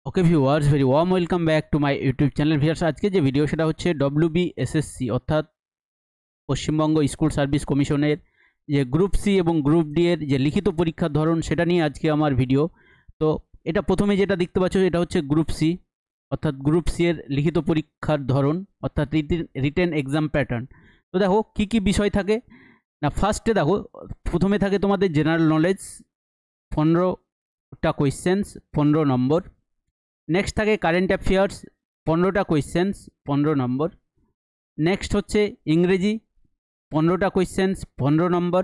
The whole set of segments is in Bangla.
Okay viewers, very warm welcome back to my YouTube channel. Viewers, আজকে যে ভিডিও সেটা হচ্ছে WBSSC অর্থাৎ পশ্চিমবঙ্গ স্কুল সার্ভিস কমিশনের যে গ্রুপ সি এবং গ্রুপ ডি এর যে লিখিত পরীক্ষার ধরন সেটা নিয়ে আজকে আমার ভিডিও। তো এটা প্রথমে যেটা দেখতে পাচ্ছ এটা হচ্ছে গ্রুপ সি অর্থাৎ গ্রুপ সি এর লিখিত পরীক্ষার ধরন অর্থাৎ রিটেন এক্সাম প্যাটার্ন। তো দেখো কি কি বিষয় থাকে না, ফার্স্টে দেখো প্রথমে থাকে তোমাদের জেনারেল নলেজ 15টা কোয়েশ্চেন্স 15 নম্বর। নেক্সট থাকে কারেন্ট অ্যাফেয়ার্স 15টা কোয়েশ্চেন্স 15 নম্বর। নেক্সট হচ্ছে ইংরেজি 15টা কোয়েশ্চেন্স 15 নম্বর।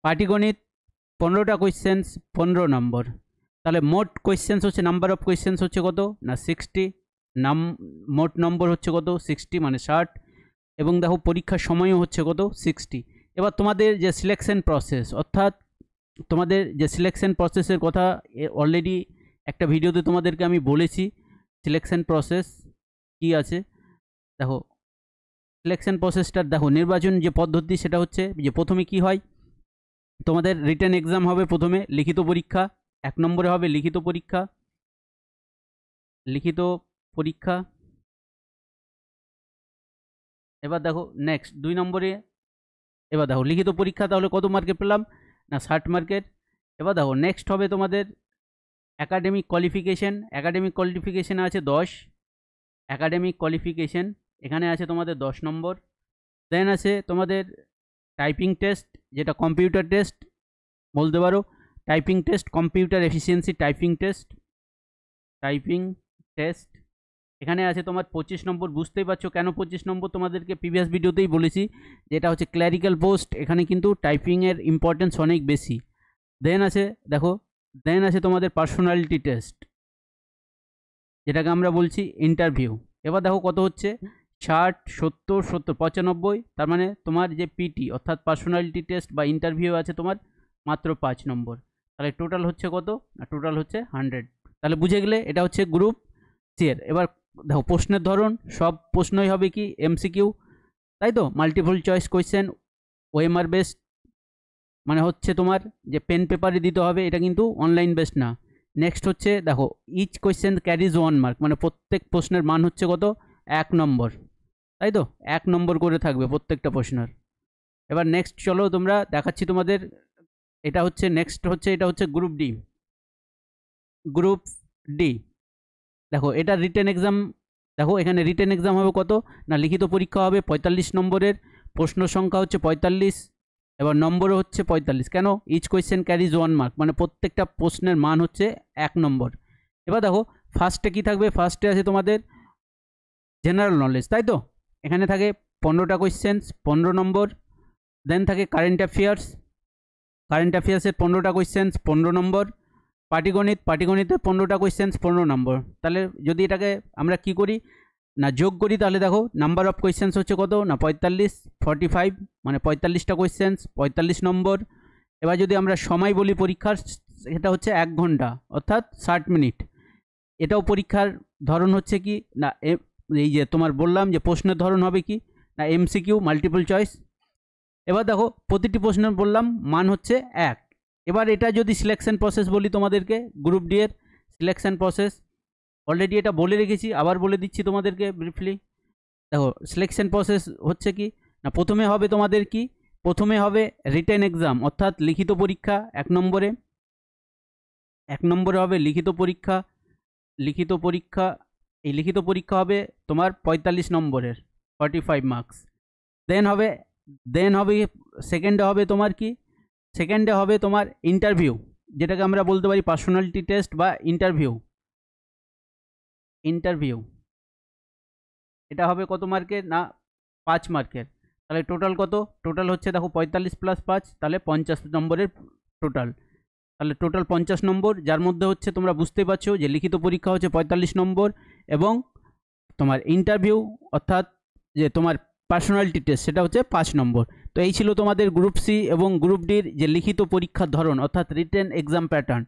পাটিগণিত 15টা কোয়েশ্চেন্স 15 নম্বর। তাহলে মোট কোয়েশ্চেন্স হচ্ছে নাম্বার অফ কোয়েশ্চেন্স হচ্ছে কত না 60, মোট নম্বর হচ্ছে কত 60 মানে 60, এবং দেখো পরীক্ষার সময়ও হচ্ছে কত 60। এবার তোমাদের যে সিলেকশন প্রসেস অর্থাৎ তোমাদের যে সিলেকশন প্রসেসের কথা অলরেডি একটা ভিডিওতে তোমাদেরকে আমি বলেছি সিলেকশন প্রসেস কি আছে। দেখো সিলেকশন প্রসেসটার দেখো নির্বাচন যে পদ্ধতি সেটা হচ্ছে যে প্রথমে কি হয় তোমাদের রিটেন এক্সাম হবে, প্রথমে লিখিত পরীক্ষা 1 নম্বরে হবে লিখিত পরীক্ষা। এবার দেখো নেক্সট 2 নম্বরে এবার দেখো লিখিত পরীক্ষা তাহলে কত মার্কের পেলাম না 60 মার্কের। এবার দেখো নেক্সট হবে তোমাদের একাডেমিক কোয়ালিফিকেশন। একাডেমিক কোয়ালিফিকেশন আছে 10, একাডেমিক কোয়ালিফিকেশন এখানে আছে তোমাদের 10 নম্বর। দেন আছে তোমাদের টাইপিং টেস্ট, যেটা কম্পিউটার টেস্ট বলতে পারো, typing test computer efficiency typing test এখানে আছে তোমার 25 নম্বর। বুঝতেই পারছো কেন 25 নম্বর, তোমাদেরকে প্রিভিয়াস ভিডিওতেই বলেছি যেটা হচ্ছে ক্ল্যারিক্যাল পোস্ট, এখানে কিন্তু টাইপিংয়ের ইম্পর্টেন্স অনেক বেশি। দেন আছে দেখো দেন আছে তোমাদের পার্সোনালিটি টেস্ট, যেটাকে আমরা বলছি ইন্টারভিউ। এবার দেখো কত হচ্ছে 60, 70, 70, 95, তার মানে তোমার যে পিটি অর্থাৎ পার্সোনালিটি টেস্ট বা ইন্টারভিউ আছে তোমার মাত্র 5 নম্বর। তাহলে টোটাল হচ্ছে কত না টোটাল হচ্ছে 100। তাহলে বুঝে গেলে এটা হচ্ছে গ্রুপ সি এর। এবার দেখো প্রশ্নের ধরন সব প্রশ্নই হবে কি এমসিকিউ, তাই তো, multiple choice question, OMR based, মানে হচ্ছে তোমার যে পেন পেপারে দিতে হবে, এটা কিন্তু অনলাইন বেসড না। নেক্সট হচ্ছে দেখো ইচ কোয়েশ্চেন ক্যারিজ 1 মার্ক, মানে প্রত্যেক প্রশ্নের মান হচ্ছে কত 1 নম্বর, তাই তো 1 নম্বর করে থাকবে প্রত্যেকটা প্রশ্নের। এবার নেক্সট চলো তোমরা দেখাচ্ছি তোমাদের, এটা হচ্ছে নেক্সট হচ্ছে এটা হচ্ছে গ্রুপ ডি। দেখো এটা রিটেন এক্সাম, দেখো এখানে রিটেন এক্সাম হবে কত না লিখিত পরীক্ষা হবে 45 নম্বরের, প্রশ্ন সংখ্যা হচ্ছে 45, এবার নম্বরও হচ্ছে 45। কেন ইচ কোয়েশ্চেন ক্যারিজ 1 মার্ক, মানে প্রত্যেকটা প্রশ্নের মান হচ্ছে 1 নম্বর। এবার দেখো ফার্স্টে কি থাকবে, ফার্স্টে আছে তোমাদের জেনারেল নলেজ, তাই তো, এখানে থাকে 15টা কোয়েশ্চেন্স 15 নম্বর। দেন থাকে কারেন্ট অ্যাফেয়ার্সের 15টা কোয়েশ্চেন্স 15 নম্বর। পাটিগণিতের 15টা কোয়েশ্চেন্স 15 নম্বর। তাহলে যদি এটাকে আমরা কি করি না যোগ করি, তাহলে দেখো নাম্বার অফ কোয়েশ্চেন্স হচ্ছে কত না 45, 45 মানে 45টা কোয়েশ্চেন্স 45 নম্বর। এবার যদি আমরা সময় বলি পরীক্ষার, সেটা হচ্ছে 1 ঘন্টা অর্থাৎ 60 মিনিট। এটাও পরীক্ষার ধরন হচ্ছে কি না এই যে তোমার বললাম যে প্রশ্নের ধরন হবে কি না এমসিকিউ মাল্টিপল চয়েস। এবার দেখো প্রতিটি প্রশ্নের বললাম মান হচ্ছে 1। এবার এটা যদি সিলেকশন প্রসেস বলি তোমাদেরকে, গ্রুপ ডি এর সিলেকশন প্রসেস অলরেডি এটা বলে রেখেছি, আবার বলে দিচ্ছি তোমাদেরকে ব্রিফলি। দেখো সিলেকশন প্রসেস হচ্ছে কি না প্রথমে হবে তোমাদের কি, প্রথমে হবে রিটেন এক্সাম অর্থাৎ লিখিত পরীক্ষা 1 নম্বরে হবে লিখিত পরীক্ষা। এই লিখিত পরীক্ষা হবে তোমার 45 নম্বরের 45 মার্কস। দেন হবে সেকেন্ডে হবে তোমার কি, সেকেন্ডে হবে তোমার ইন্টারভিউ, যেটাকে আমরা বলতে পারি পার্সোনালিটি টেস্ট বা ইন্টারভিউ। এটা হবে কত মার্কের না 5 মার্কের। তাহলে টোটাল কত, টোটাল হচ্ছে দেখো 45 + 5 তাহলে 50 নম্বরের টোটাল। তাহলে টোটাল 50 নম্বর, যার মধ্যে হচ্ছে তোমরা বুঝতেই পারছো যে লিখিত পরীক্ষা হচ্ছে 45 নম্বর এবং তোমার ইন্টারভিউ অর্থাৎ যে তোমার পার্সোনালিটি টেস্ট সেটা হচ্ছে 5 নম্বর। তো এই ছিল তোমাদের গ্রুপ সি এবং গ্রুপ ডির যে লিখিত পরীক্ষার ধরন অর্থাৎ রিটেন এক্সাম প্যাটার্ন।